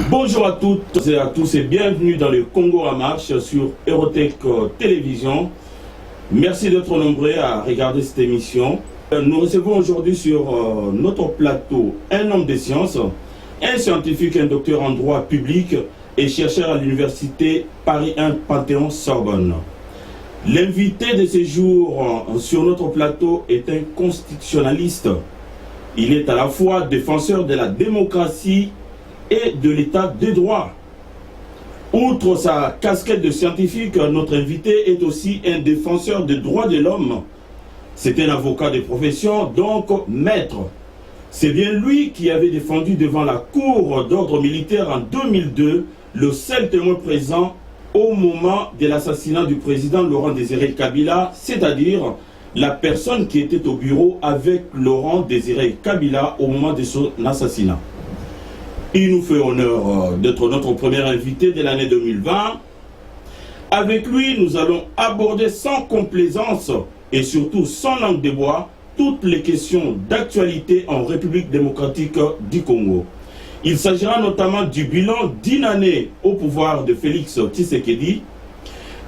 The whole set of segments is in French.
Bonjour à toutes et à tous et bienvenue dans le Congo en marche sur Eurotech Télévision. Merci d'être nombreux à regarder cette émission. Nous recevons aujourd'hui sur notre plateau un homme de sciences, un scientifique, un docteur en droit public et chercheur à l'université Paris 1 Panthéon-Sorbonne. L'invité de ce jour sur notre plateau est un constitutionnaliste. Il est à la fois défenseur de la démocratie et de l'état de droit. Outre sa casquette de scientifique, notre invité est aussi un défenseur des droits de l'homme. C'est un avocat de profession, donc maître. C'est bien lui qui avait défendu devant la cour d'ordre militaire en 2002 le seul témoin présent au moment de l'assassinat du président Laurent Désiré Kabila, c'est-à-dire la personne qui était au bureau avec Laurent Désiré Kabila au moment de son assassinat. Il nous fait honneur d'être notre premier invité de l'année 2020. Avec lui, nous allons aborder sans complaisance et surtout sans langue de bois toutes les questions d'actualité en République démocratique du Congo. Il s'agira notamment du bilan d'une année au pouvoir de Félix Tshisekedi,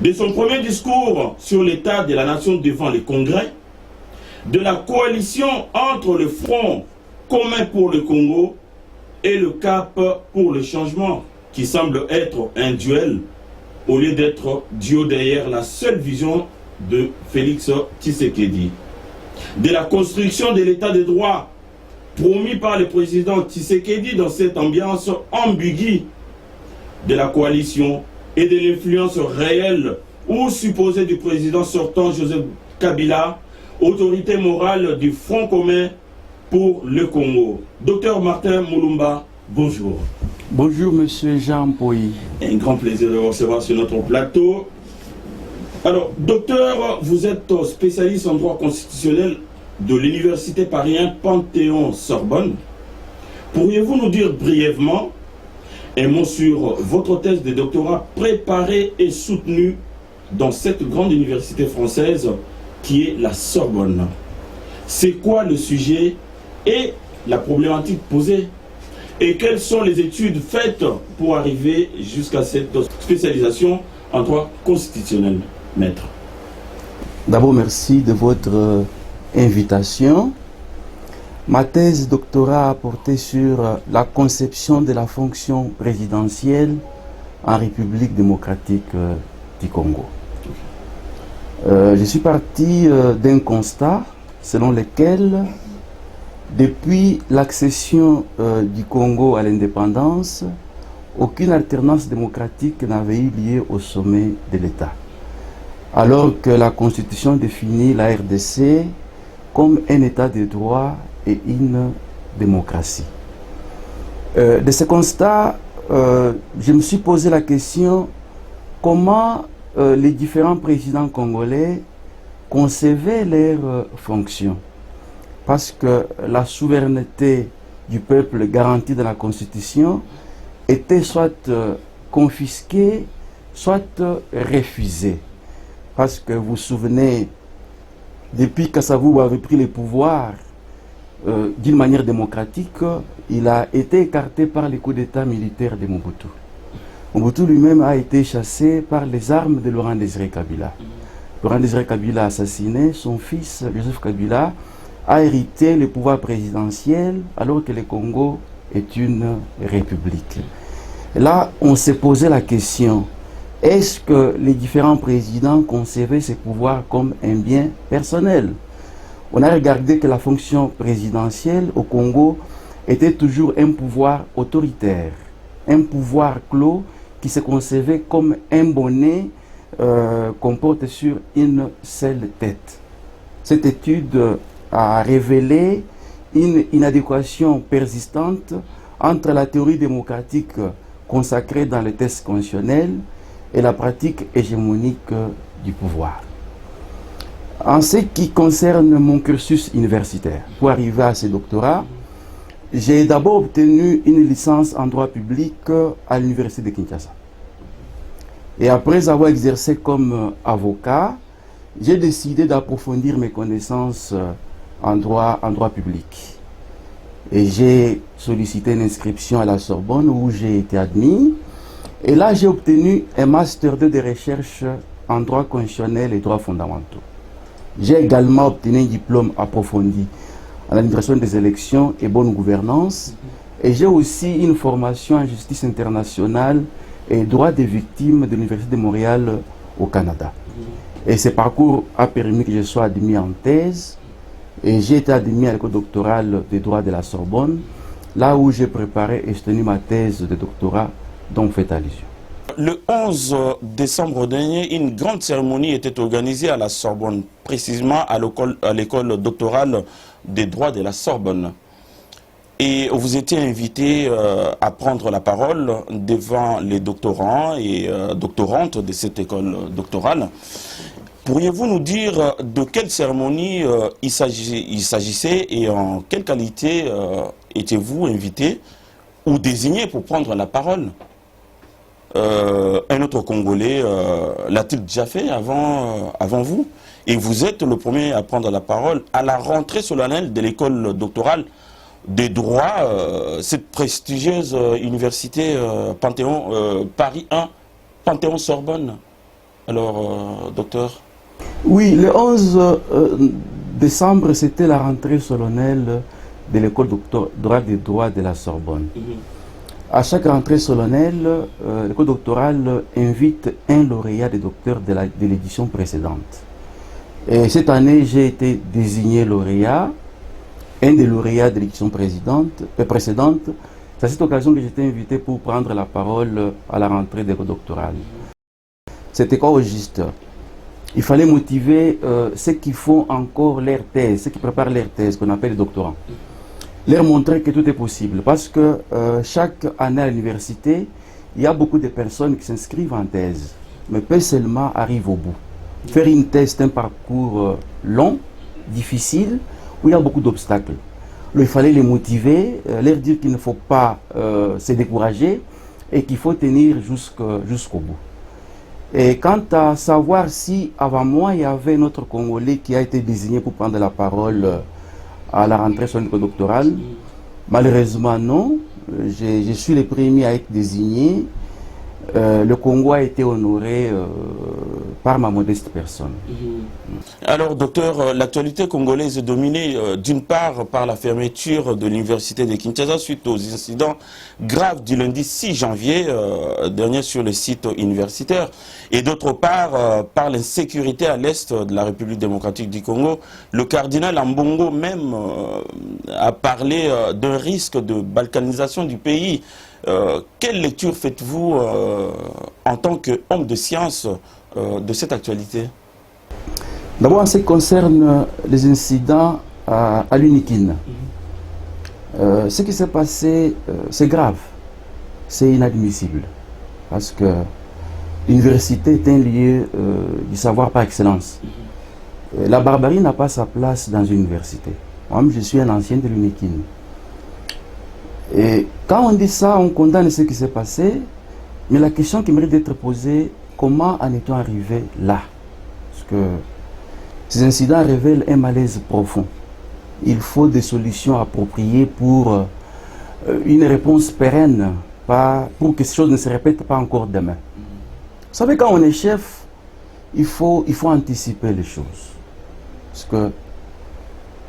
de son premier discours sur l'état de la nation devant le Congrès, de la coalition entre le Front commun pour le Congo et le Cap pour le changement, qui semble être un duel au lieu d'être duo derrière la seule vision de Félix Tshisekedi. De la construction de l'état de droit promis par le président Tshisekedi dans cette ambiance ambiguë de la coalition et de l'influence réelle ou supposée du président sortant Joseph Kabila, autorité morale du Front commun pour le Congo. Docteur Martin Moulumba, bonjour. Bonjour Monsieur Jean Poy. Un grand plaisir de vous recevoir sur notre plateau. Alors, docteur, vous êtes spécialiste en droit constitutionnel de l'Université Paris 1 Panthéon-Sorbonne. Pourriez-vous nous dire brièvement un mot sur votre thèse de doctorat préparée et soutenue dans cette grande université française qui est la Sorbonne? C'est quoi le sujet et la problématique posée? Et quelles sont les études faites pour arriver jusqu'à cette spécialisation en droit constitutionnel, maître? D'abord, merci de votre invitation. Ma thèse doctorat a porté sur la conception de la fonction présidentielle en République démocratique du Congo. Je suis parti d'un constat selon lequel, depuis l'accession du Congo à l'indépendance, aucune alternance démocratique n'avait eu lieu au sommet de l'État. Alors que la Constitution définit la RDC comme un État de droit et une démocratie. De ce constat, je me suis posé la question comment les différents présidents congolais concevaient leurs fonctions. Parce que la souveraineté du peuple garantie dans la Constitution était soit confisquée, soit refusée. Parce que vous vous souvenez, depuis qu'Assavou avait pris le pouvoir d'une manière démocratique, il a été écarté par les coups d'État militaires de Mobutu. Mobutu lui-même a été chassé par les armes de Laurent Désiré Kabila. Laurent Désiré Kabila a assassiné, son fils Joseph Kabila a hérité le pouvoir présidentiel alors que le Congo est une république. Et là, on s'est posé la question, est-ce que les différents présidents concevaient ces pouvoirs comme un bien personnel? On a regardé que la fonction présidentielle au Congo était toujours un pouvoir autoritaire, un pouvoir clos qui se concevait comme un bonnet qu'on porte sur une seule tête. Cette étude a révélé une inadéquation persistante entre la théorie démocratique consacrée dans les textes constitutionnels et la pratique hégémonique du pouvoir. En ce qui concerne mon cursus universitaire, pour arriver à ce doctorat, j'ai d'abord obtenu une licence en droit public à l'université de Kinshasa. Et après avoir exercé comme avocat, j'ai décidé d'approfondir mes connaissances en droit public. Et j'ai sollicité une inscription à la Sorbonne où j'ai été admis. Et là, j'ai obtenu un master 2 de recherche en droit constitutionnel et droits fondamentaux. J'ai également obtenu un diplôme approfondi en administration des élections et bonne gouvernance. Et j'ai aussi une formation en justice internationale et droit des victimes de l'Université de Montréal au Canada. Et ce parcours a permis que je sois admis en thèse. Et j'ai été admis à l'école doctorale de droit de la Sorbonne, là où j'ai préparé et soutenu ma thèse de doctorat dont vous faites allusion. Le 11 décembre dernier, une grande cérémonie était organisée à la Sorbonne, précisément à l'école doctorale des droits de la Sorbonne. Et vous étiez invité à prendre la parole devant les doctorants et doctorantes de cette école doctorale. Pourriez-vous nous dire de quelle cérémonie il s'agissait et en quelle qualité étiez-vous invité ou désigné pour prendre la parole? Un autre Congolais l'a-t-il déjà fait avant vous? Et vous êtes le premier à prendre la parole à la rentrée solennelle de l'école doctorale des droits, cette prestigieuse université Panthéon, Paris 1, Panthéon-Sorbonne. Alors, docteur? Oui, le 11 décembre, c'était la rentrée solennelle de l'école doctorale des droits de la Sorbonne. À chaque rentrée solennelle, l'école doctorale invite un lauréat des docteurs de l'édition précédente. Et cette année, j'ai été désigné lauréat, un des lauréats de l'édition précédente. C'est à cette occasion que j'étais invité pour prendre la parole à la rentrée de l'école doctorale. C'était quoi au juste? Il fallait motiver ceux qui font encore leur thèse, ceux qui préparent leur thèse, qu'on appelle les doctorants. Leur montrer que tout est possible. Parce que chaque année à l'université, il y a beaucoup de personnes qui s'inscrivent en thèse, mais peu seulement arrivent au bout. Faire une thèse, c'est un parcours long, difficile, où il y a beaucoup d'obstacles. Il fallait les motiver, leur dire qu'il ne faut pas se décourager et qu'il faut tenir jusqu'au bout. Et quant à savoir si avant moi, il y avait un autre Congolais qui a été désigné pour prendre la parole à la rentrée sur l'école doctorale, malheureusement non. Je suis le premier à être désigné. Le Congo a été honoré par ma modeste personne. Alors, docteur, l'actualité congolaise est dominée d'une part par la fermeture de l'université de Kinshasa suite aux incidents graves du lundi 6 janvier dernier sur le site universitaire, et d'autre part par l'insécurité à l'est de la République démocratique du Congo. Le cardinal Ambongo même a parlé d'un risque de balkanisation du pays. Quelle lecture faites-vous en tant qu'homme de science de cette actualité? D'abord, en ce qui concerne les incidents à l'UNIKIN, ce qui s'est passé, c'est grave, c'est inadmissible, parce que l'université est un lieu du savoir par excellence. La barbarie n'a pas sa place dans une université. Moi-même, je suis un ancien de l'UNIKIN. Et quand on dit ça, on condamne ce qui s'est passé, mais la question qui mérite d'être posée, comment en est-on arrivé là? Parce que ces incidents révèlent un malaise profond. Il faut des solutions appropriées pour une réponse pérenne, pour que ces choses ne se répètent pas encore demain. Vous savez, quand on est chef, il faut anticiper les choses. Parce que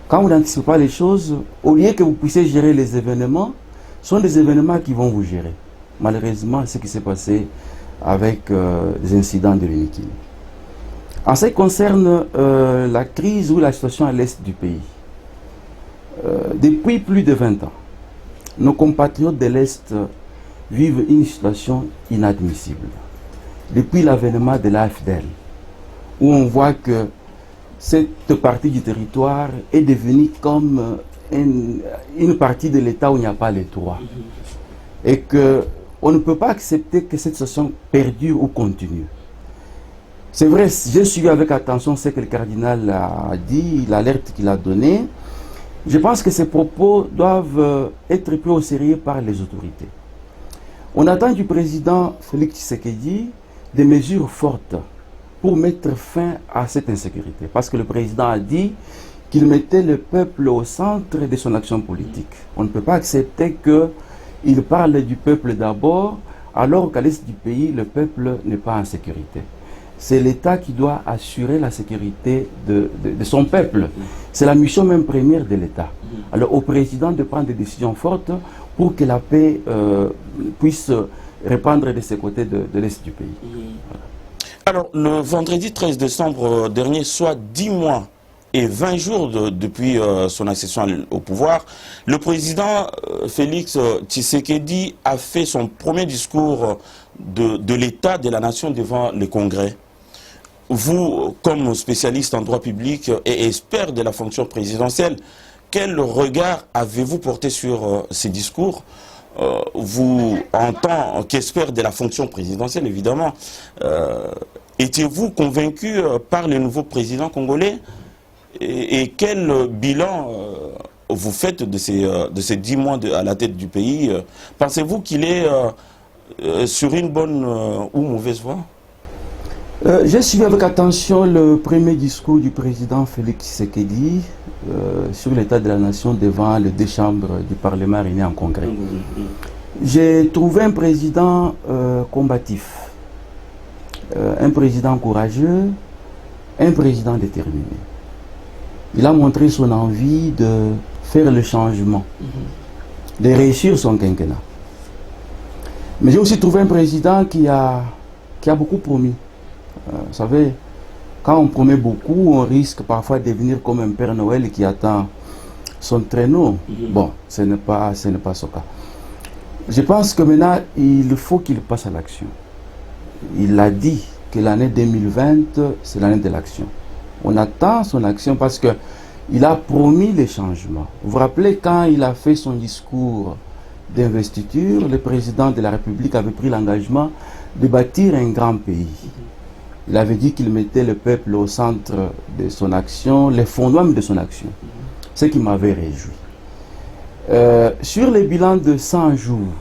quand vous n'anticipez pas les choses, au lieu que vous puissiez gérer les événements, ce sont des événements qui vont vous gérer. Malheureusement, ce qui s'est passé avec les incidents de l'UNIKIN. En ce qui concerne la crise ou la situation à l'est du pays, depuis plus de 20 ans, nos compatriotes de l'Est vivent une situation inadmissible. Depuis l'avènement de l'AFDL, où on voit que cette partie du territoire est devenue comme une partie de l'État où il n'y a pas les droits. Et qu'on ne peut pas accepter que cette situation perdure ou continue. C'est vrai, j'ai suivi avec attention ce que le cardinal a dit, l'alerte qu'il a donnée. Je pense que ces propos doivent être pris au sérieux par les autorités. On attend du président Félix Tshisekedi des mesures fortes pour mettre fin à cette insécurité. Parce que le président a dit qu'il mettait le peuple au centre de son action politique. On ne peut pas accepter qu'il parle du peuple d'abord, alors qu'à l'est du pays, le peuple n'est pas en sécurité. C'est l'État qui doit assurer la sécurité de son peuple. C'est la mission même première de l'État. Alors au président de prendre des décisions fortes pour que la paix puisse répandre de ces côtés de l'est du pays. Voilà. Alors le vendredi 13 décembre dernier, soit 10 mois et 20 jours depuis son accession au pouvoir, le président Félix Tshisekedi a fait son premier discours de l'État de la nation devant le Congrès. Vous, comme spécialiste en droit public et expert de la fonction présidentielle, quel regard avez-vous porté sur ces discours? Vous, en tant qu'expert de la fonction présidentielle, évidemment, étiez-vous convaincu par le nouveau président congolais? Et quel bilan vous faites de ces 10 mois à la tête du pays? Pensez-vous qu'il est sur une bonne ou mauvaise voie? J'ai suivi avec attention le premier discours du président Félix Tshisekedi sur l'état de la nation devant les 2 chambres du Parlement réunies en congrès. J'ai trouvé un président combatif, un président courageux, un président déterminé. Il a montré son envie de faire le changement, de réussir son quinquennat. Mais j'ai aussi trouvé un président qui a beaucoup promis. Vous savez, quand on promet beaucoup, on risque parfois de devenir comme un Père Noël qui attend son traîneau. Bon, ce n'est pas ce cas. Je pense que maintenant, il faut qu'il passe à l'action. Il a dit que l'année 2020, c'est l'année de l'action. On attend son action parce qu'il a promis les changements. Vous vous rappelez quand il a fait son discours d'investiture, le président de la République avait pris l'engagement de bâtir un grand pays. Il avait dit qu'il mettait le peuple au centre de son action, les fondements de son action. Ce qui m'avait réjoui. Sur les bilans de 100 jours,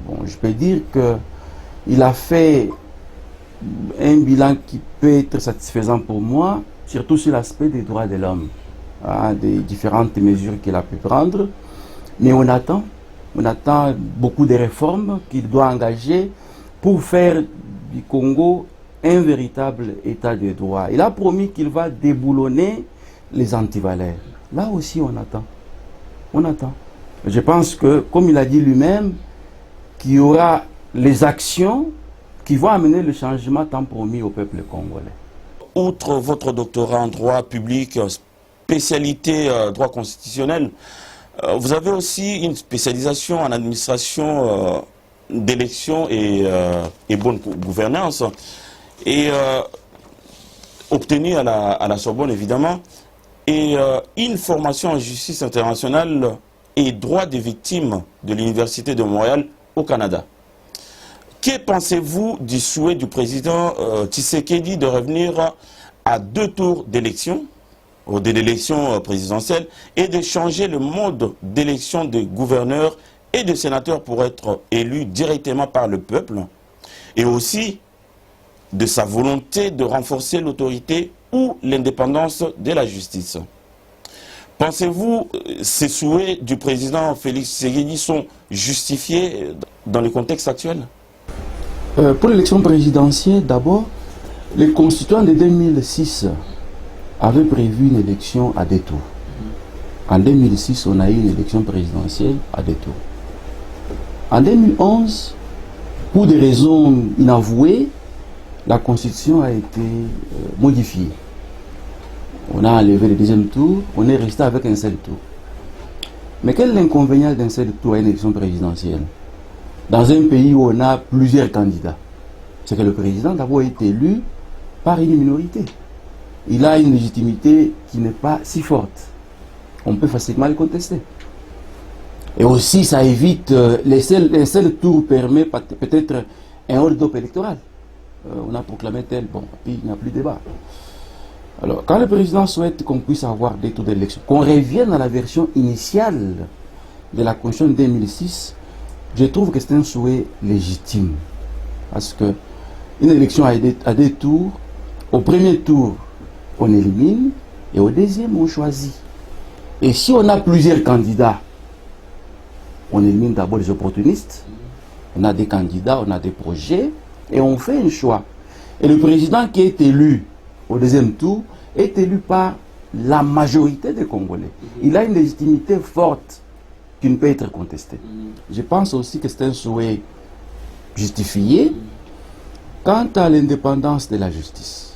bon, je peux dire qu'il a fait un bilan qui peut être satisfaisant pour moi, surtout sur l'aspect des droits de l'homme, des différentes mesures qu'il a pu prendre. Mais on attend beaucoup de réformes qu'il doit engager pour faire du Congo un véritable état de droit. Il a promis qu'il va déboulonner les antivaleurs. Là aussi, on attend. On attend. Je pense que, comme il a dit lui-même, qu'il y aura les actions qui vont amener le changement tant promis au peuple congolais. Outre votre doctorat en droit public, spécialité droit constitutionnel, vous avez aussi une spécialisation en administration d'élections et bonne gouvernance, et obtenue à la Sorbonne évidemment, et une formation en justice internationale et droit des victimes de l'Université de Montréal au Canada. Que pensez-vous du souhait du président Tshisekedi de revenir à 2 tours d'élection, de l'élection présidentielle, et de changer le mode d'élection des gouverneurs et des sénateurs pour être élus directement par le peuple, et aussi de sa volonté de renforcer l'autorité ou l'indépendance de la justice? Pensez-vous que ces souhaits du président Félix Tshisekedi sont justifiés dans le contexte actuel? Pour l'élection présidentielle, d'abord, les constituants de 2006 avaient prévu une élection à 2 tours. En 2006, on a eu une élection présidentielle à 2 tours. En 2011, pour des raisons inavouées, la Constitution a été modifiée. On a enlevé le 2e tour, on est resté avec un seul tour. Mais quel est l'inconvénient d'un seul tour à une élection présidentielle? Dans un pays où on a plusieurs candidats, c'est que le président d'abord est élu par une minorité. Il a une légitimité qui n'est pas si forte. On peut facilement le contester. Et aussi, ça évite, un seul tour permet peut-être un hold-up électoral. On a proclamé tel, bon, puis il n'y a plus de débat. Alors, quand le président souhaite qu'on puisse avoir 2 tours d'élection, qu'on revienne à la version initiale de la Constitution de 2006, je trouve que c'est un souhait légitime. Parce que une élection à 2 tours, au premier tour, on élimine, Et au deuxième, on choisit. Et si on a plusieurs candidats, on élimine d'abord les opportunistes. On a des candidats, on a des projets, et on fait un choix. Et le président qui est élu au deuxième tour est élu par la majorité des Congolais. Il a une légitimité forte qui ne peut être contestée. Je pense aussi que c'est un souhait justifié. Quant à l'indépendance de la justice,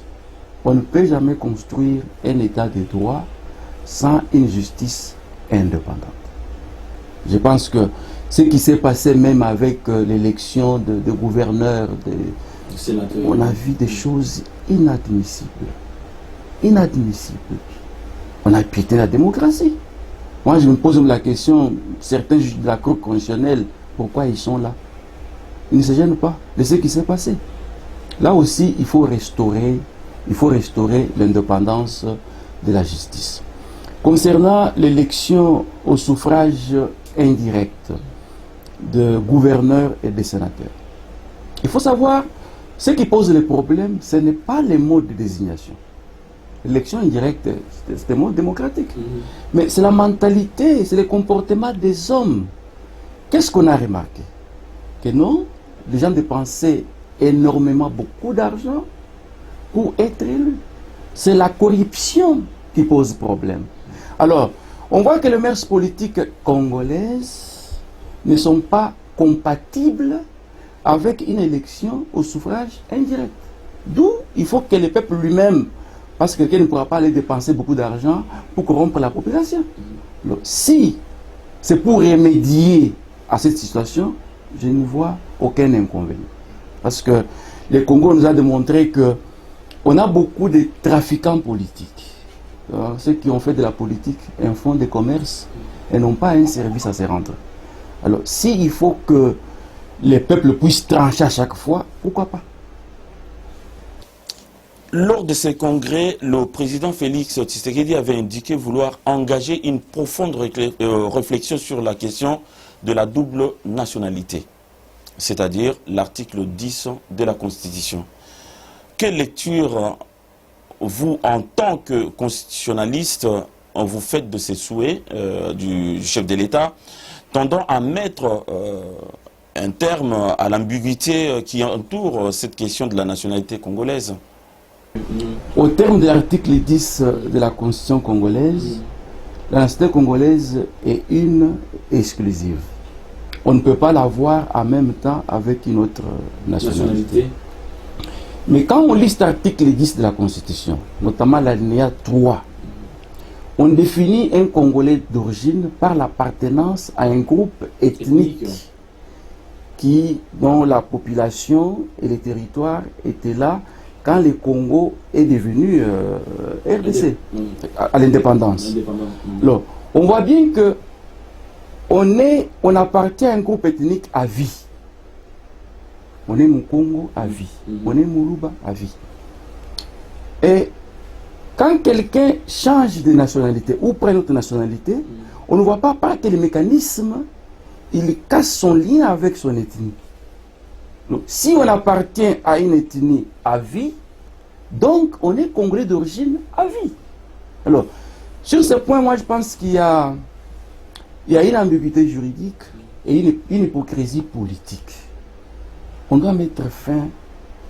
on ne peut jamais construire un état de droit sans une justice indépendante. Je pense que ce qui s'est passé même avec l'élection de gouverneurs, on a vu des choses inadmissibles. Inadmissibles. On a piétiné la démocratie. Moi, je me pose la question, certains juges de la Cour constitutionnelle, pourquoi ils sont là? Ils ne se gênent pas de ce qui s'est passé. Là aussi, il faut restaurer l'indépendance de la justice. Concernant l'élection au suffrage indirect de gouverneurs et de sénateurs, il faut savoir, ce qui pose le problème, ce n'est pas les modes de désignation. L'élection indirecte, c'est un mode démocratique. Mais c'est la mentalité, c'est le comportement des hommes. Qu'est-ce qu'on a remarqué? Que non, les gens dépensaient énormément, beaucoup d'argent pour être élus. C'est la corruption qui pose problème. Alors, on voit que les mœurs politiques congolaises ne sont pas compatibles avec une élection au suffrage indirect. D'où il faut que le peuple lui-même, parce que quelqu'un ne pourra pas aller dépenser beaucoup d'argent pour corrompre la population. Donc, si c'est pour remédier à cette situation, je ne vois aucun inconvénient. Parce que le Congo nous a démontré qu'on a beaucoup de trafiquants politiques. Alors, ceux qui ont fait de la politique un fonds de commerce et n'ont pas un service à se rendre. Alors, s'il faut que les peuples puissent trancher à chaque fois, pourquoi pas? Lors de ces congrès, le président Félix Tshisekedi avait indiqué vouloir engager une profonde réflexion sur la question de la double nationalité, c'est-à-dire l'article 10 de la Constitution. Quelle lecture, vous, en tant que constitutionnaliste, vous faites de ces souhaits du chef de l'État, tendant à mettre un terme à l'ambiguïté qui entoure cette question de la nationalité congolaise? Au terme de l'article 10 de la Constitution congolaise, la nationalité congolaise est une exclusive. On ne peut pas l'avoir en même temps avec une autre nationalité. Mais quand on lit cet article 10 de la Constitution, notamment l'alinéa 3, on définit un Congolais d'origine par l'appartenance à un groupe ethnique dont la population et les territoires étaient là quand le Congo est devenu RDC, à l'indépendance. On voit bien que on appartient à un groupe ethnique à vie. On est Mukongo à vie. On est Mourouba à vie. Et quand quelqu'un change de nationalité ou prend une autre nationalité, on ne voit pas par quel mécanisme il casse son lien avec son ethnie. Donc, si on appartient à une ethnie à vie, donc on est Congolais d'origine à vie. Alors, sur ce point, moi je pense qu'il y a une ambiguïté juridique et une hypocrisie politique. On doit mettre fin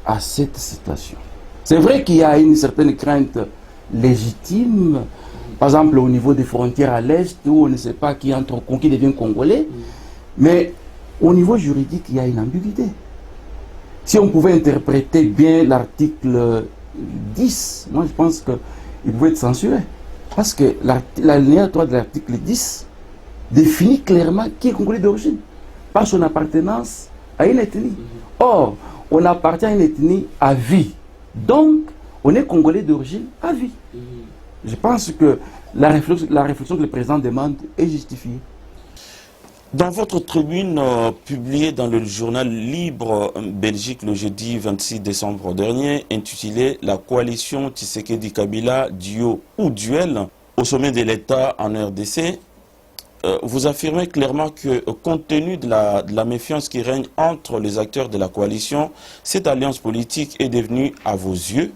à cette situation. C'est vrai qu'il y a une certaine crainte légitime, par exemple au niveau des frontières à l'Est, où on ne sait pas qui entre qui devient Congolais, mais au niveau juridique, il y a une ambiguïté. Si on pouvait interpréter bien l'article 10, moi je pense qu'il pouvait être censuré. Parce que l'alinéa 3 de l'article 10 définit clairement qui est Congolais d'origine, par son appartenance à une ethnie. Or, on appartient à une ethnie à vie. Donc, on est Congolais d'origine à vie. Je pense que la réflexion que le président demande est justifiée. Dans votre tribune publiée dans le journal Libre Belgique le jeudi 26 décembre dernier, intitulée « La coalition Tshisekedi-Kabila, duo ou duel au sommet de l'État en RDC », vous affirmez clairement que, compte tenu de la méfiance qui règne entre les acteurs de la coalition, cette alliance politique est devenue, à vos yeux,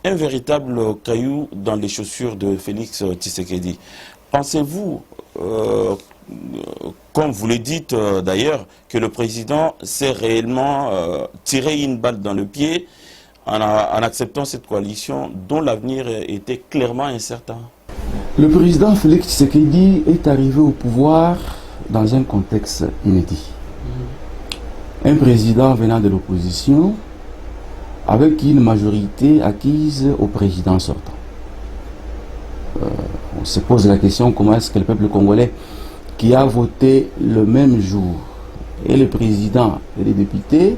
un véritable caillou dans les chaussures de Félix Tshisekedi. Pensez-vous, comme vous le dites d'ailleurs, que le président s'est réellement tiré une balle dans le pied en acceptant cette coalition dont l'avenir était clairement incertain? Le président Félix Tshisekedi est arrivé au pouvoir dans un contexte inédit. Un président venant de l'opposition avec une majorité acquise au président sortant. On se pose la question comment est-ce que le peuple congolais qui a voté le même jour et le président et les députés,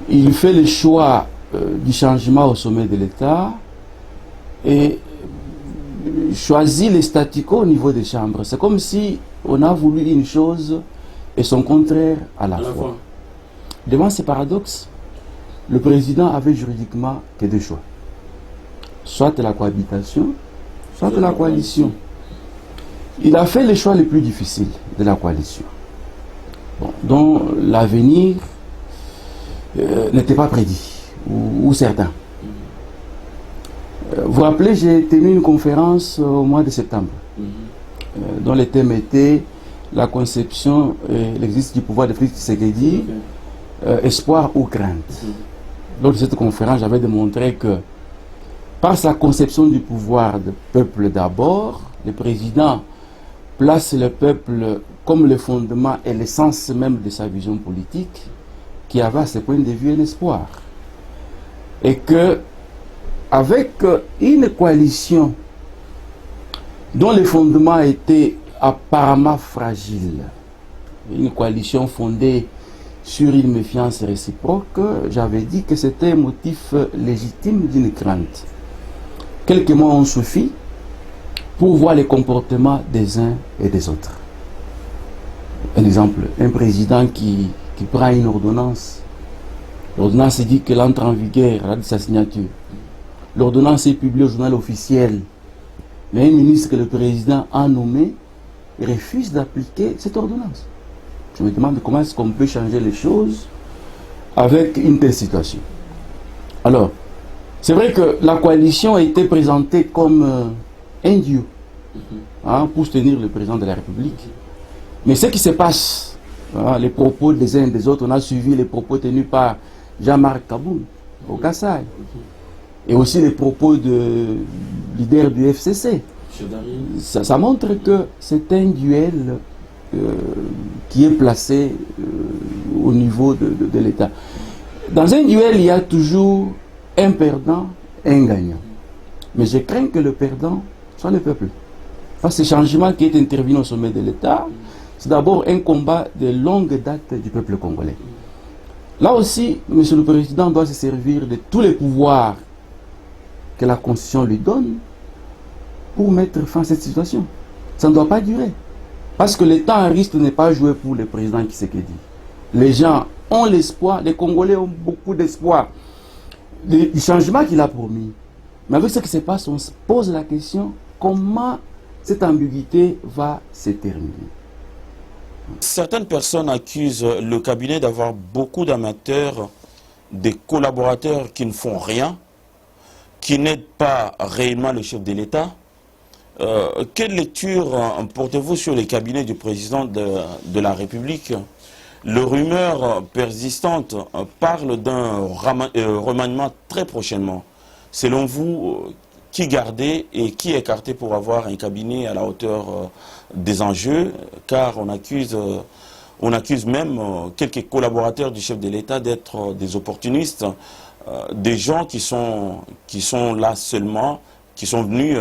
il fait le choix du changement au sommet de l'État et choisit les statu quo au niveau des chambres. C'est comme si on a voulu une chose et son contraire à la fois. Devant ces paradoxes, le président avait juridiquement que deux choix. Soit la cohabitation, soit la coalition. Il a fait le choix le plus difficile de la coalition, dont l'avenir n'était pas prédit, ou certain. Vous vous rappelez, j'ai tenu une conférence au mois de septembre, dont le thème était la conception et l'exercice du pouvoir de Félix Tshisekedi, espoir ou crainte. Lors de cette conférence, j'avais démontré que par sa conception du pouvoir de peuple d'abord, le président place le peuple comme le fondement et l'essence même de sa vision politique, qui avait à ce point de vue un espoir. Et que, avec une coalition dont les fondements étaient apparemment fragiles, une coalition fondée sur une méfiance réciproque, j'avais dit que c'était un motif légitime d'une crainte. Quelques mois ont suffi pour voir les comportements des uns et des autres. Un exemple, un président qui prend une ordonnance. L'ordonnance dit qu'elle entre en vigueur, elle a dit sa signature. L'ordonnance est publiée au journal officiel. Mais un ministre que le président a nommé refuse d'appliquer cette ordonnance. Je me demande comment est-ce qu'on peut changer les choses avec une telle situation. Alors, c'est vrai que la coalition a été présentée comme un duo pour soutenir le président de la République. Mais ce qui se passe, les propos des uns et des autres, on a suivi les propos tenus par Jean-Marc Kaboul au Kassai. Et aussi les propos du leader du FCC. Ça montre que c'est un duel qui est placé au niveau de l'État. Dans un duel, il y a toujours un perdant et un gagnant. Mais je crains que le perdant soit le peuple. Parce que ce changement qui est intervenu au sommet de l'État, c'est d'abord un combat de longue date du peuple congolais. Là aussi, M. le Président doit se servir de tous les pouvoirs que la Constitution lui donne pour mettre fin à cette situation. Ça ne doit pas durer. Parce que le temps risque de ne pas jouer pour le président Tshisekedi. Les gens ont l'espoir, les Congolais ont beaucoup d'espoir du changement qu'il a promis. Mais avec ce qui se passe, on se pose la question, comment cette ambiguïté va se terminer? Certaines personnes accusent le cabinet d'avoir beaucoup d'amateurs, des collaborateurs qui ne font rien, qui n'aident pas réellement le chef de l'État. Quelle lecture portez-vous sur les cabinets du président de la République? Les rumeurs persistantes parlent d'un remaniement très prochainement. Selon vous, qui garder et qui écarter pour avoir un cabinet à la hauteur des enjeux? Car on accuse même quelques collaborateurs du chef de l'État d'être des opportunistes, des gens qui sont là seulement, qui sont venus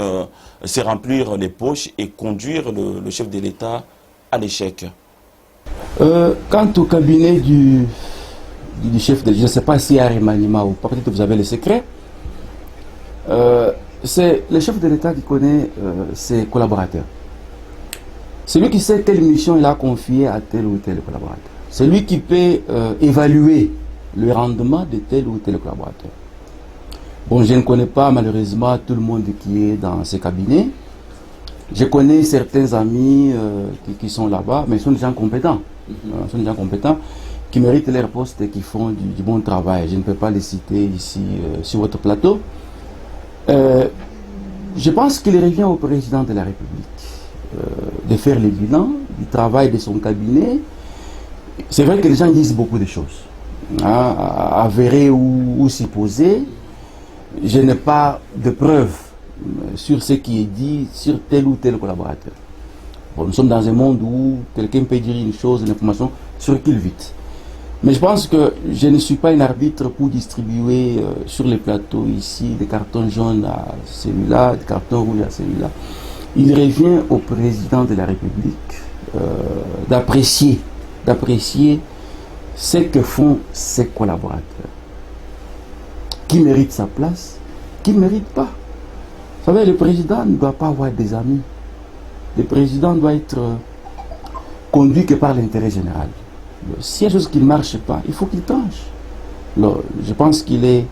se remplir les poches et conduire le chef de l'État à l'échec. Quant au cabinet du chef de l'État, je ne sais pas s'il y a un remaniement ou pas, peut-être que vous avez le secret. C'est le chef de l'État qui connaît ses collaborateurs. C'est lui qui sait quelle mission il a confiée à tel ou tel collaborateur. C'est lui qui peut évaluer le rendement de tel ou tel collaborateur. Bon, je ne connais pas malheureusement tout le monde qui est dans ce cabinet. Je connais certains amis qui sont là-bas, mais ils sont des gens compétents. Sont des gens compétents qui méritent leur poste et qui font du bon travail. Je ne peux pas les citer ici sur votre plateau. Je pense qu'il revient au président de la République de faire le bilan du travail de son cabinet. C'est vrai que les gens disent beaucoup de choses, hein, avérées ou supposées. Je n'ai pas de preuves sur ce qui est dit sur tel ou tel collaborateur. Bon, nous sommes dans un monde où quelqu'un peut dire une chose, une information, circule vite. Mais je pense que je ne suis pas un arbitre pour distribuer sur les plateaux ici des cartons jaunes à celui-là, des cartons rouges à celui-là. Il revient au président de la République d'apprécier ce que font ses collaborateurs. Qui mérite sa place, qui ne mérite pas. Vous savez, le président ne doit pas avoir des amis. Le président doit être conduit que par l'intérêt général. S'il y a des choses qui ne marchent pas, il faut qu'il tranche. Alors, je pense qu'il est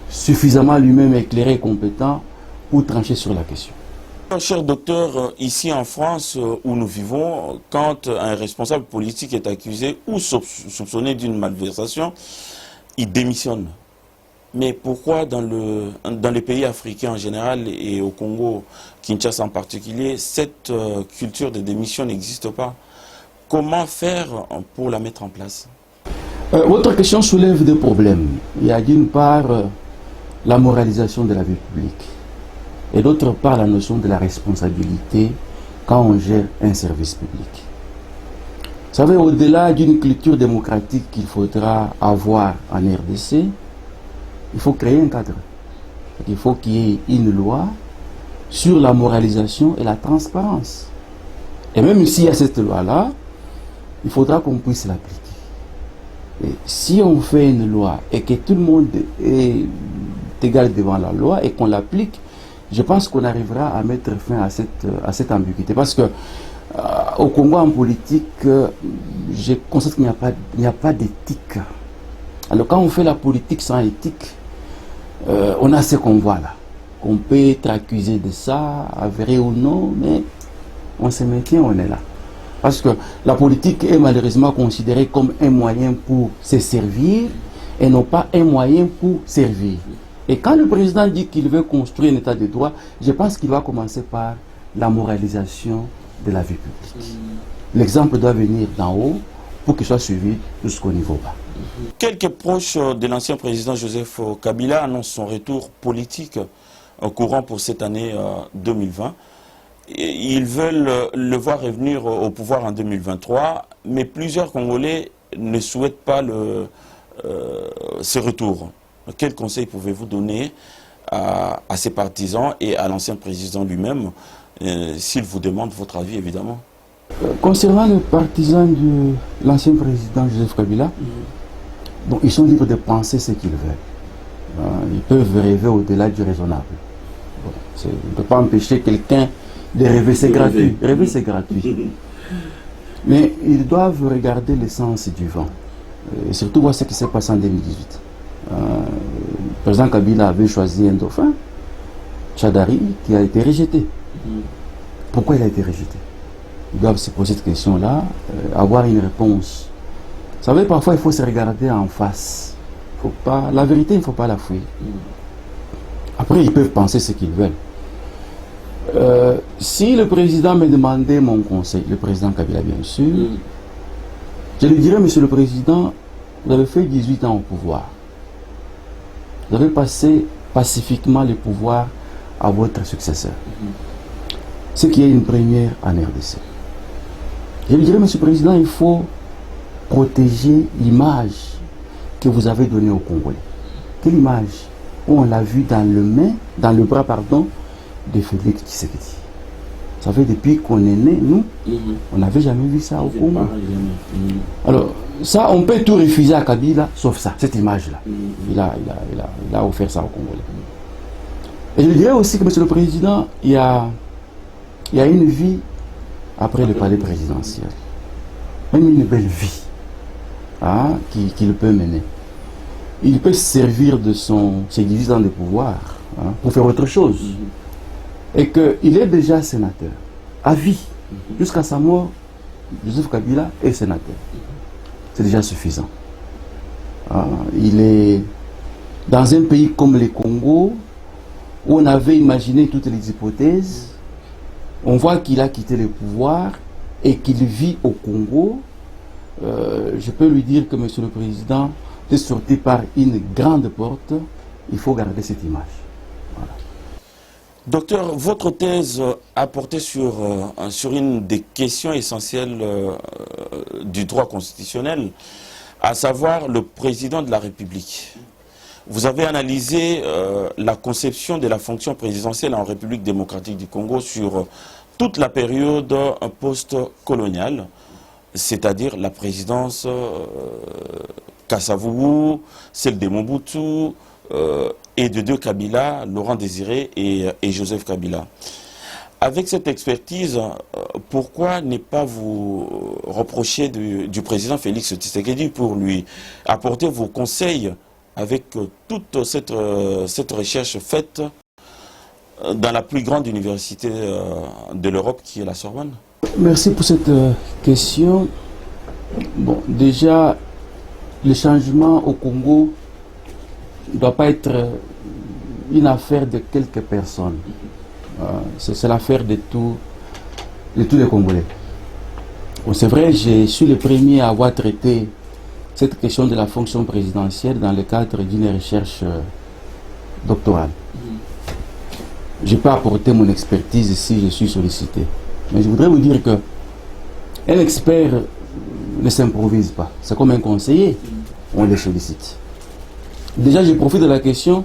suffisamment lui-même éclairé et compétent pour trancher sur la question. Cher docteur, ici en France où nous vivons, quand un responsable politique est accusé ou soupçonné d'une malversation, il démissionne. Mais pourquoi dans les pays africains en général et au Congo, Kinshasa en particulier, cette culture de démission n'existe pas? Comment faire pour la mettre en place? Votre question soulève des problèmes. Il y a d'une part la moralisation de la vie publique et d'autre part la notion de la responsabilité quand on gère un service public. Vous savez, au-delà d'une culture démocratique qu'il faudra avoir en RDC, il faut créer un cadre. Il faut qu'il y ait une loi sur la moralisation et la transparence. Et même s'il y a cette loi-là, il faudra qu'on puisse l'appliquer. Et si on fait une loi et que tout le monde est égal devant la loi et qu'on l'applique, je pense qu'on arrivera à mettre fin à cette ambiguïté. Parce que au Congo en politique, je constate qu'il n'y a pas d'éthique. Alors quand on fait la politique sans éthique, on a ce qu'on voit là. On peut être accusé de ça, avéré ou non, mais on se maintient, on est là. Parce que la politique est malheureusement considérée comme un moyen pour se servir et non pas un moyen pour servir. Et quand le président dit qu'il veut construire un état de droit, je pense qu'il va commencer par la moralisation de la vie publique. L'exemple doit venir d'en haut pour qu'il soit suivi jusqu'au niveau bas. Quelques proches de l'ancien président Joseph Kabila annoncent son retour politique au courant pour cette année 2020. Ils veulent le voir revenir au pouvoir en 2023, mais plusieurs Congolais ne souhaitent pas ce retour. Quel conseil pouvez-vous donner à ses partisans et à l'ancien président lui-même, s'il vous demande votre avis, évidemment? Concernant les partisans de l'ancien président Joseph Kabila, bon, ils sont libres de penser ce qu'ils veulent. Ils peuvent rêver au-delà du raisonnable. Bon, on ne peut pas empêcher quelqu'un de rêver, c'est gratuit. Rêver, c'est gratuit. Mais ils doivent regarder l'essence du vent. Et surtout voir ce qui s'est passé en 2018. Le président Kabila avait choisi un dauphin, Tchadari, qui a été rejeté. Pourquoi il a été rejeté? Ils doivent se poser cette question-là, avoir une réponse. Vous savez, parfois il faut se regarder en face. La vérité, il ne faut pas la fuir. Après, ils peuvent penser ce qu'ils veulent. Si le président me demandait mon conseil, le président Kabila bien sûr, je lui dirais, monsieur le président, vous avez fait 18 ans au pouvoir. Vous avez passé pacifiquement le pouvoir à votre successeur. Ce qui est une première en RDC. Je lui dirais, monsieur le président, il faut protéger l'image que vous avez donnée aux Congolais. Quelle image? On l'a vu dans le bras de Félix Tshisekedi. Vous savez, depuis qu'on est né, nous, on n'avait jamais vu ça au Congo. Alors, ça, on peut tout refuser à Kabila, sauf ça, cette image-là. Il a offert ça aux Congolais. Et je dirais aussi que, monsieur le président, il y a une vie après le palais présidentiel. Même une belle vie qu'il peut mener. Il peut se servir de ses 18 ans de pouvoir pour faire autre chose. Et qu'il est déjà sénateur, à vie. Jusqu'à sa mort, Joseph Kabila est sénateur. C'est déjà suffisant. Il est dans un pays comme le Congo, où on avait imaginé toutes les hypothèses. On voit qu'il a quitté le pouvoir et qu'il vit au Congo. Je peux lui dire que, Monsieur le Président, est sorti par une grande porte. Il faut garder cette image. Voilà. Docteur, votre thèse a porté sur une des questions essentielles du droit constitutionnel, à savoir le président de la République. Vous avez analysé la conception de la fonction présidentielle en République démocratique du Congo sur toute la période post-coloniale, c'est-à-dire la présidence Kasavubu, celle de Mobutu, et de deux Kabila, Laurent Désiré et Joseph Kabila. Avec cette expertise, pourquoi ne pas vous reprocher du président Félix Tshisekedi pour lui apporter vos conseils avec toute cette recherche faite dans la plus grande université de l'Europe qui est la Sorbonne? Merci pour cette question. Bon, déjà, le changement au Congo ne doit pas être une affaire de quelques personnes. C'est l'affaire de tous les Congolais. Bon, c'est vrai, je suis le premier à avoir traité cette question de la fonction présidentielle dans le cadre d'une recherche doctorale. Je peux apporter mon expertise si je suis sollicité. Mais je voudrais vous dire que un expert ne s'improvise pas. C'est comme un conseiller, on le sollicite. Déjà, je profite de la question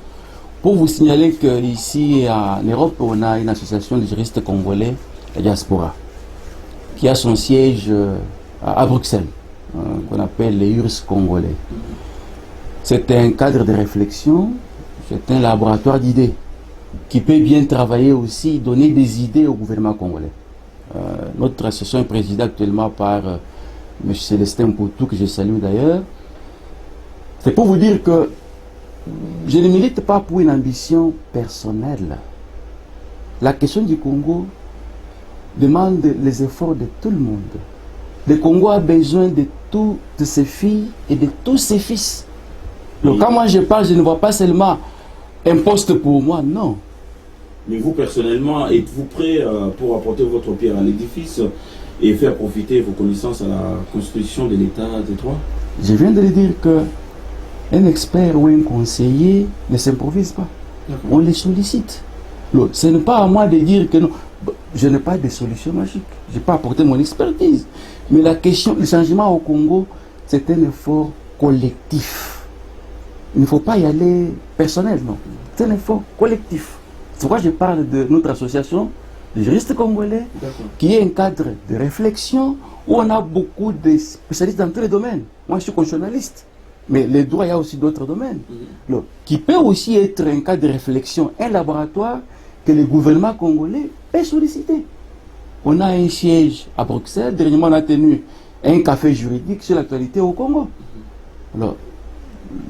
pour vous signaler qu'ici en Europe, on a une association de juristes congolais, la Diaspora, qui a son siège à Bruxelles, qu'on appelle les URSS congolais. C'est un cadre de réflexion, c'est un laboratoire d'idées qui peut bien travailler aussi, donner des idées au gouvernement congolais. Notre association est présidée actuellement par M. Célestin Poutou, que je salue d'ailleurs. C'est pour vous dire que je ne milite pas pour une ambition personnelle. La question du Congo demande les efforts de tout le monde. Le Congo a besoin de toutes ses filles et de tous ses fils. Donc quand moi je parle, je ne vois pas seulement un poste pour moi, non. Mais vous, personnellement, êtes-vous prêt pour apporter votre pierre à l'édifice et faire profiter vos connaissances à la constitution de l'État des droits? Je viens de le dire que un expert ou un conseiller ne s'improvise pas. On les sollicite. Ce n'est pas à moi de dire que non. Je n'ai pas de solution magique. Je n'ai pas apporté mon expertise. Mais la question, le changement au Congo, c'est un effort collectif. Il ne faut pas y aller personnel, non. C'est un effort collectif. C'est pourquoi je parle de notre association de juristes congolais, qui est un cadre de réflexion où on a beaucoup de spécialistes dans tous les domaines. Moi, je suis constitutionnaliste. Mais les droits, il y a aussi d'autres domaines. Qui peut aussi être un cadre de réflexion, un laboratoire que le gouvernement congolais peut solliciter. On a un siège à Bruxelles. Dernièrement, on a tenu un café juridique sur l'actualité au Congo. Alors,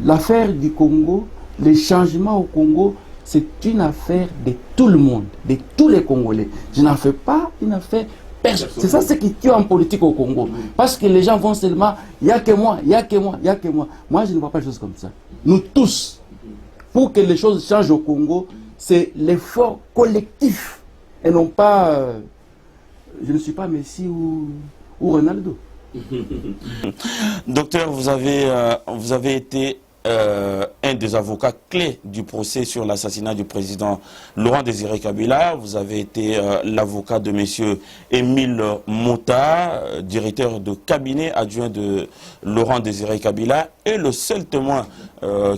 l'affaire du Congo, les changements au Congo, c'est une affaire de tout le monde, de tous les Congolais. Je n'en fais pas une affaire personnelle. C'est ça ce qui tue en politique au Congo. Parce que les gens vont seulement, il n'y a que moi, il n'y a que moi, il n'y a que moi. Moi, je ne vois pas les choses comme ça. Nous tous, pour que les choses changent au Congo, c'est l'effort collectif. Et non pas, je ne suis pas Messi ou Ronaldo. Docteur, vous avez été un des avocats clés du procès sur l'assassinat du président Laurent Désiré Kabila. Vous avez été l'avocat de M. Émile Mota, directeur de cabinet adjoint de Laurent Désiré Kabila, et le seul témoin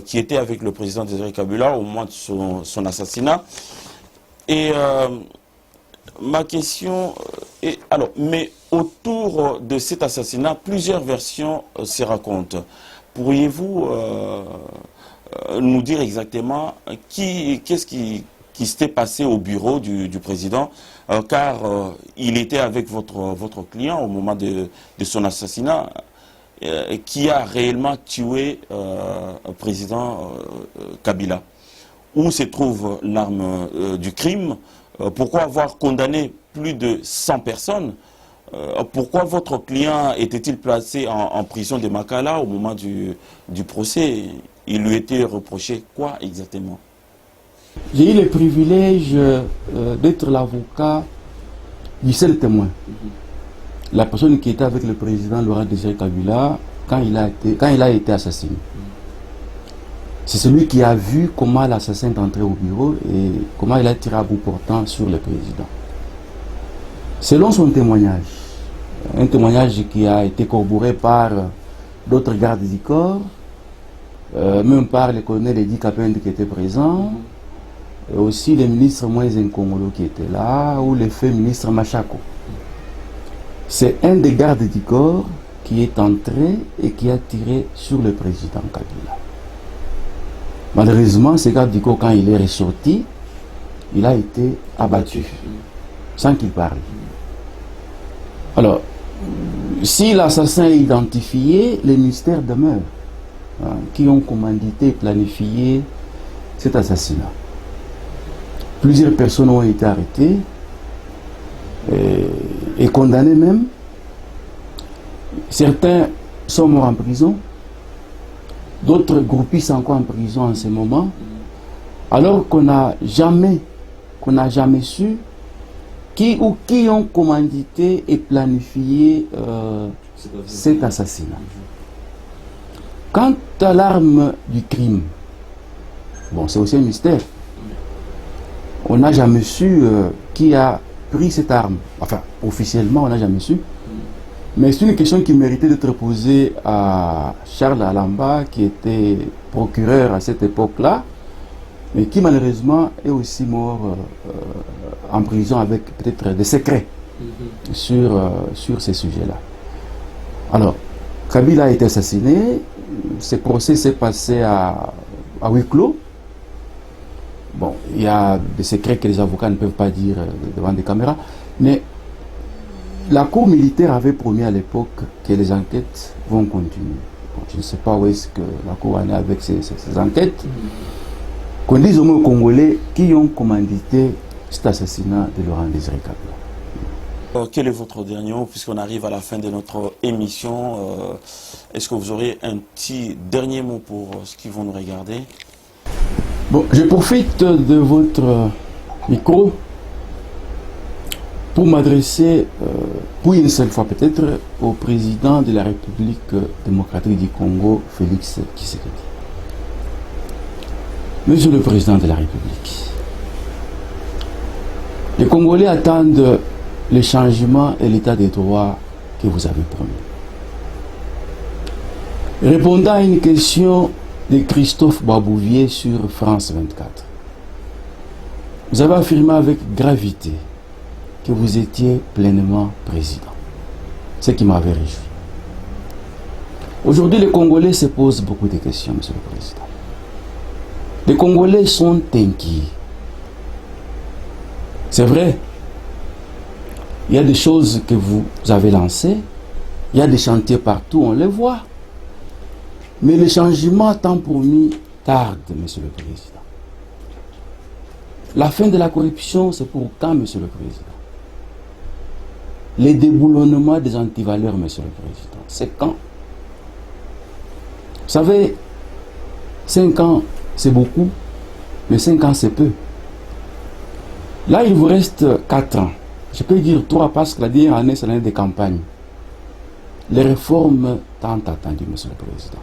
qui était avec le président Désiré Kabila au moment de son assassinat. Et ma question est, alors, mais autour de cet assassinat, plusieurs versions se racontent. Pourriez-vous nous dire exactement qu'est-ce qui s'était passé au bureau du président, car il était avec votre client au moment de son assassinat, qui a réellement tué le président Kabila? Où se trouve l'arme du crime? Pourquoi avoir condamné plus de 100 personnes? Pourquoi votre client était-il placé en prison de Makala au moment du procès? Il lui était reproché quoi exactement? J'ai eu le privilège d'être l'avocat du seul témoin. La personne qui était avec le président Laurent Désiré Kabila quand il a été assassiné. C'est celui qui a vu comment l'assassin est entré au bureau et comment il a tiré à bout portant sur le président. Selon son témoignage, un témoignage qui a été corroboré par d'autres gardes du corps, même par le colonel Edi Kapende qui était présent, et aussi le ministre Moïse Nkongolo qui était là, ou le fait ministre Machako. C'est un des gardes du corps qui est entré et qui a tiré sur le président Kabila. Malheureusement, ce garde du corps, quand il est ressorti, il a été abattu, sans qu'il parle. Alors, si l'assassin est identifié, les mystères demeurent, qui ont commandité et planifié cet assassinat. Plusieurs personnes ont été arrêtées et condamnées même. Certains sont morts en prison. D'autres groupistes sont encore en prison en ce moment. Alors qu'on n'a jamais su qui ont commandité et planifié cet assassinat. Quant à l'arme du crime, bon, c'est aussi un mystère. On n'a jamais su qui a pris cette arme. Enfin, officiellement, on n'a jamais su. Mais c'est une question qui méritait d'être posée à Charles Alamba, qui était procureur à cette époque-là, mais qui malheureusement est aussi mort en prison avec peut-être des secrets sur ces sujets-là. Alors, Kabila a été assassiné, ce procès s'est passé à huis clos. Bon, il y a des secrets que les avocats ne peuvent pas dire devant des caméras, mais la cour militaire avait promis à l'époque que les enquêtes vont continuer. Bon, je ne sais pas où est-ce que la cour en est avec ces enquêtes. Qu'on dise aux Congolais qui ont commandité cet assassinat de Laurent Désiré Kabila. Quel est votre dernier mot, puisqu'on arrive à la fin de notre émission? Est-ce que vous aurez un petit dernier mot pour ceux qui vont nous regarder? Bon, je profite de votre micro pour m'adresser, pour une seule fois peut-être, au président de la République démocratique du Congo, Félix Tshisekedi. Monsieur le Président de la République, les Congolais attendent les changements et l'état des droits que vous avez promis. Répondant à une question de Christophe Babouvier sur France 24, vous avez affirmé avec gravité que vous étiez pleinement président, ce qui m'avait réjoui. Aujourd'hui, les Congolais se posent beaucoup de questions, Monsieur le Président. Les Congolais sont inquiets. C'est vrai, il y a des choses que vous avez lancées, il y a des chantiers partout, on les voit. Mais les changements tant promis tardent, Monsieur le Président. La fin de la corruption, c'est pour quand, Monsieur le Président? Les déboulonnements des antivaleurs, Monsieur le Président, c'est quand? Vous savez, 5 ans, c'est beaucoup, mais 5 ans, c'est peu. Là, il vous reste 4 ans. Je peux dire 3 parce que la dernière année, c'est l'année de campagne. Les réformes tant attendues, Monsieur le Président.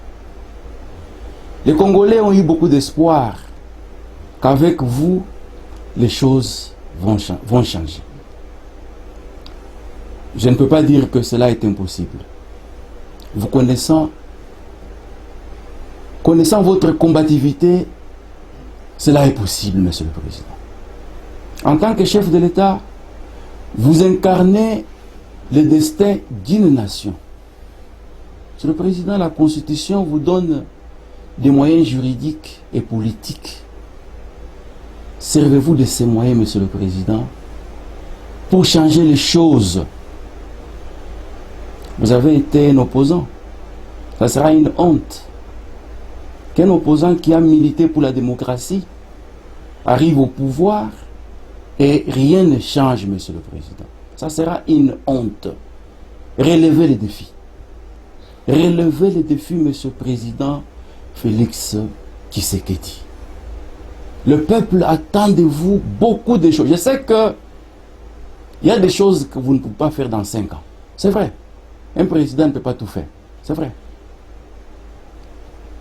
Les Congolais ont eu beaucoup d'espoir qu'avec vous, les choses vont changer. Je ne peux pas dire que cela est impossible. Vous connaissant votre combativité, cela est possible, Monsieur le Président. En tant que chef de l'État, vous incarnez le destin d'une nation. Monsieur le Président, la Constitution vous donne des moyens juridiques et politiques. Servez-vous de ces moyens, Monsieur le Président, pour changer les choses. Vous avez été un opposant. Ça sera une honte qu'un opposant qui a milité pour la démocratie arrive au pouvoir et rien ne change, Monsieur le Président. Ça sera une honte. Relevez les défis. Relevez les défis, Monsieur le Président Félix Tshisekedi. Le peuple attend de vous beaucoup de choses. Je sais que il y a des choses que vous ne pouvez pas faire dans 5 ans. C'est vrai. Un président ne peut pas tout faire. C'est vrai.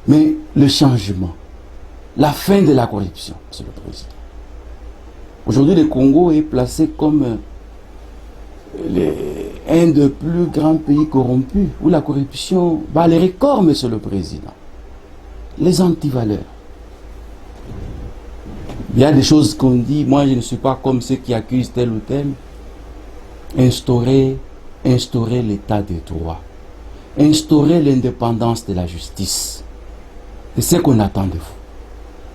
Mais le changement, la fin de la corruption, c'est le président. Aujourd'hui, le Congo est placé comme un des plus grands pays corrompus, où la corruption bat les records, monsieur le président. Les antivaleurs. Il y a des choses qu'on dit, moi je ne suis pas comme ceux qui accusent tel ou tel. Instaurer l'état de droit. Instaurer l'indépendance de la justice. C'est ce qu'on attend de vous.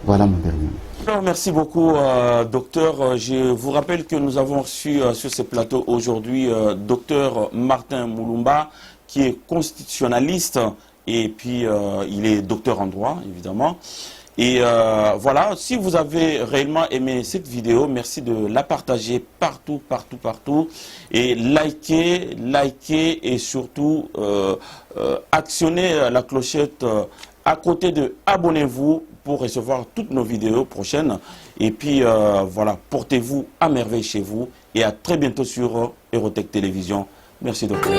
Voilà mon dernier mot. Alors, merci beaucoup, docteur. Je vous rappelle que nous avons reçu sur ce plateau aujourd'hui docteur Martin Moulumba, qui est constitutionnaliste et puis il est docteur en droit, évidemment. Et voilà, si vous avez réellement aimé cette vidéo, merci de la partager partout, partout, partout. Et likez et surtout actionnez la clochette à côté de abonnez-vous pour recevoir toutes nos vidéos prochaines. Et puis voilà, portez-vous à merveille chez vous et à très bientôt sur Hérotech Télévision. Merci docteur.